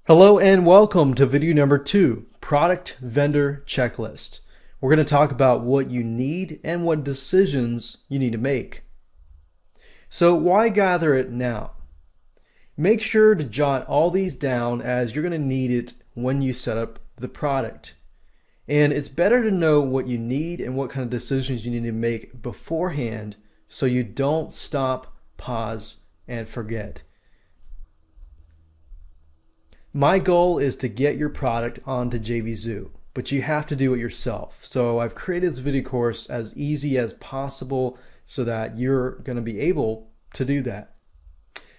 Hello and welcome to video number 2, Product Vendor Checklist. We're going to talk about what you need and what decisions you need to make. So why gather it now? Make sure to jot all these down as you're going to need it when you set up the product. And it's better to know what you need and what kind of decisions you need to make beforehand so you don't stop, pause, and forget. My goal is to get your product onto jvzoo, but you have to do it yourself. So I've created this video course as easy as possible so that you're going to be able to do that.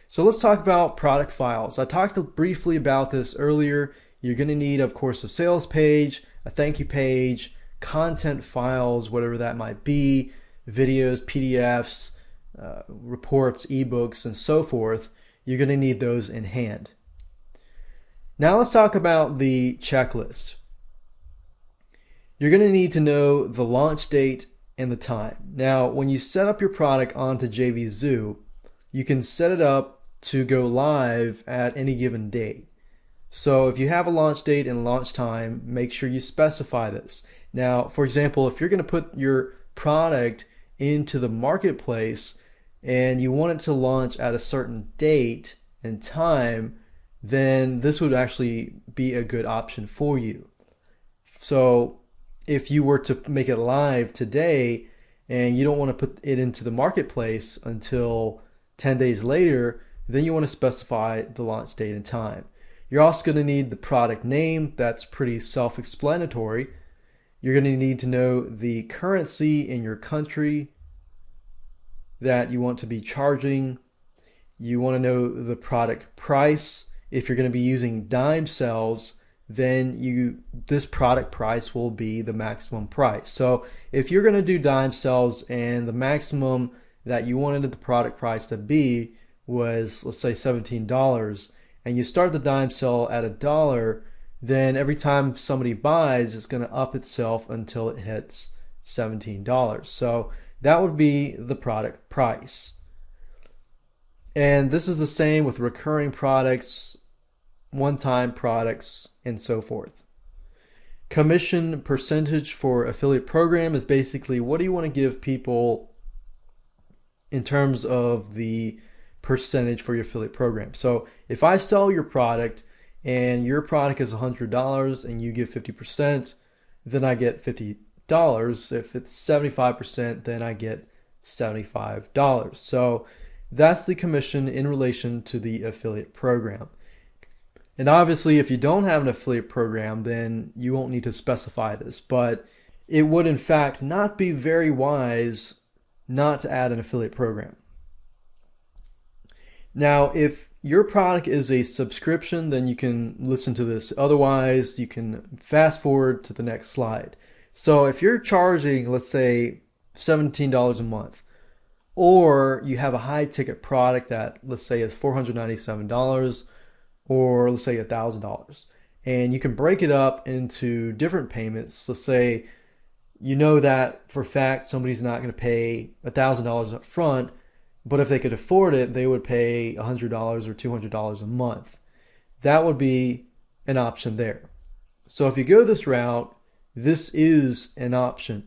So let's talk about product files. I talked briefly about this earlier. You're going to need, of course, a sales page, a thank you page, content files, whatever that might be, videos, PDFs, reports, ebooks, and so forth. You're going to need those in hand. Now let's talk about the checklist. You're going to need to know the launch date and the time. Now, when you set up your product onto jvzoo, you can set it up to go live at any given date. So if you have a launch date and launch time, make sure you specify this. Now, for example, if you're going to put your product into the marketplace and you want it to launch at a certain date and time, then this would actually be a good option for you. So if you were to make it live today and you don't want to put it into the marketplace until 10 days later, then you want to specify the launch date and time. You're also going to need the product name. That's pretty self-explanatory. You're going to need to know the currency in your country that you want to be charging. You want to know the product price. If you're going to be using dime sales, then this product price will be the maximum price. So if you're going to do dime sales and the maximum that you wanted the product price to be was, let's say, $17, and you start the dime sale at $1, then every time somebody buys, it's going to up itself until it hits $17. So that would be the product price. And this is the same with recurring products, one-time products, and so forth. Commission percentage for affiliate program is basically what do you want to give people in terms of the percentage for your affiliate program. So if I sell your product and your product is $100 and you give 50%, then I get $50. If it's 75%, then I get $75. So that's the commission in relation to the affiliate program. And obviously, if you don't have an affiliate program, then you won't need to specify this. But it would, in fact, not be very wise not to add an affiliate program. Now, if your product is a subscription, then you can listen to this. Otherwise, you can fast forward to the next slide. So if you're charging, let's say, $17 a month, or you have a high ticket product that, let's say, is $497, or let's say $1,000, and you can break it up into different payments. Let's say you know that for a fact somebody's not going to pay $1,000 up front, but if they could afford it, they would pay $100 or $200 a month. That would be an option there. So if you go this route, this is an option.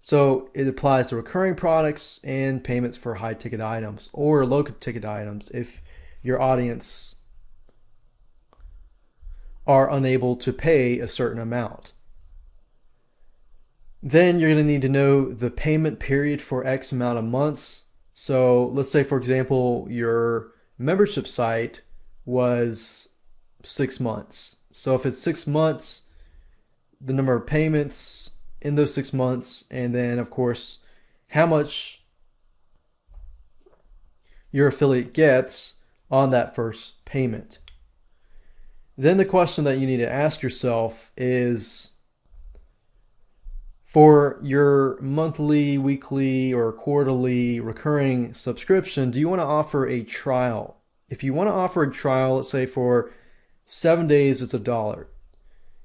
So it applies to recurring products and payments for high ticket items or low ticket items if your audience are unable to pay a certain amount. Then you're going to need to know the payment period for X amount of months. So let's say, for example, your membership site was 6 months. So if it's 6 months, the number of payments in those 6 months, and then of course how much your affiliate gets on that first payment. Then the question that you need to ask yourself is, for your monthly, weekly, or quarterly recurring subscription, do you want to offer a trial? If you want to offer a trial, let's say for 7 days, it's $1.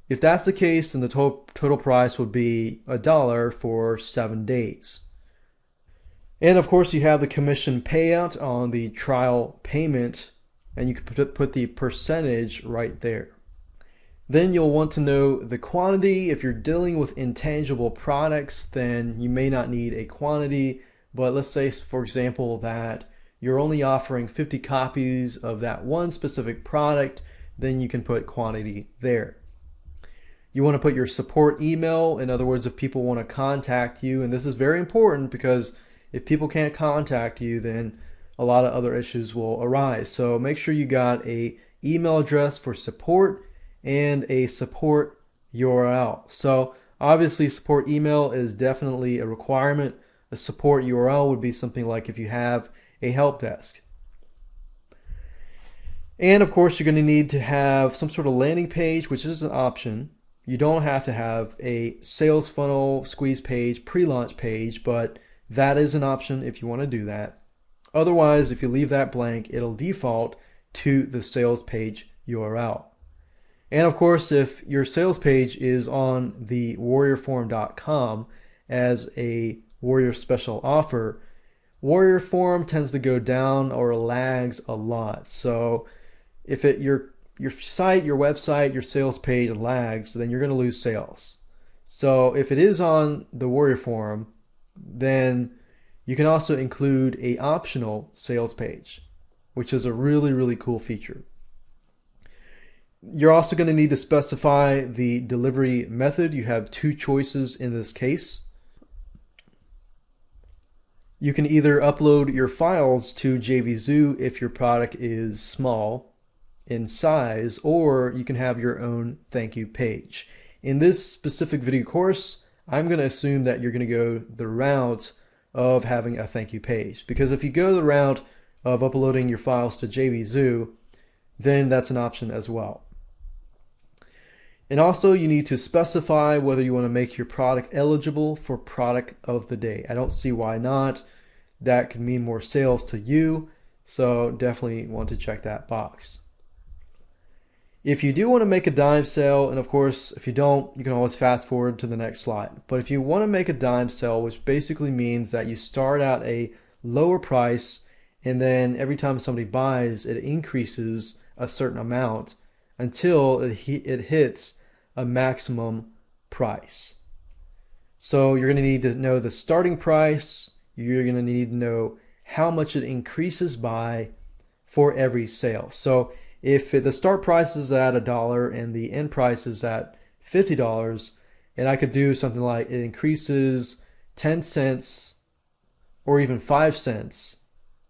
If that's the case, then the total price would be $1 for 7 days. And of course, you have the commission payout on the trial payment and you can put the percentage right there. Then you'll want to know the quantity. If you're dealing with intangible products, then you may not need a quantity, but let's say, for example, that you're only offering 50 copies of that one specific product, then you can put quantity there. You want to put your support email. In other words, if people want to contact you, and this is very important because if people can't contact you, then a lot of other issues will arise. So make sure you got a email address for support and a support URL. So obviously support email is definitely a requirement. A support URL would be something like if you have a help desk. And of course you're going to need to have some sort of landing page, which is an option. You don't have to have a sales funnel, squeeze page, pre-launch page, but that is an option if you want to do that. Otherwise, if you leave that blank, it'll default to the sales page URL. And of course, if your sales page is on the warriorforum.com as a Warrior special offer, Warrior Forum tends to go down or lags a lot. So if your site, your website, your sales page lags, then you're going to lose sales. So if it is on the Warrior Forum, then you can also include a optional sales page, which is a really, really cool feature. You're also going to need to specify the delivery method. You have two choices in this case. You can either upload your files to jvzoo if your product is small in size, or you can have your own thank you page. In this specific video course, I'm going to assume that you're going to go the route of having a thank you page, because if you go the route of uploading your files to jvzoo, then that's an option as well. And also you need to specify whether you want to make your product eligible for product of the day. I don't see why not. That could mean more sales to you, so definitely want to check that box. If you do want to make a dime sale, and of course if you don't, you can always fast forward to the next slide. But if you want to make a dime sale, which basically means that you start at a lower price and then every time somebody buys, it increases a certain amount until it hits a maximum price. So you're going to need to know the starting price. You're going to need to know how much it increases by for every sale. So if the start price is at $1 and the end price is at $50, and I could do something like it increases 10 cents or even 5 cents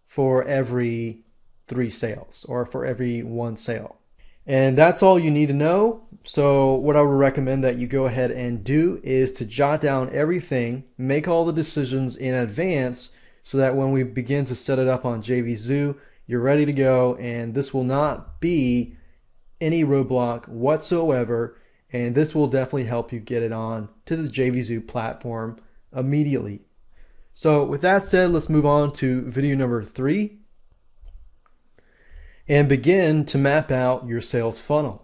for every 3 sales or for every 1 sale. And that's all you need to know. So what I would recommend that you go ahead and do is to jot down everything, make all the decisions in advance so that when we begin to set it up on jvzoo, you're ready to go, and this will not be any roadblock whatsoever, and this will definitely help you get it on to the jvzoo platform immediately. So with that said, let's move on to video number 3 and begin to map out your sales funnel.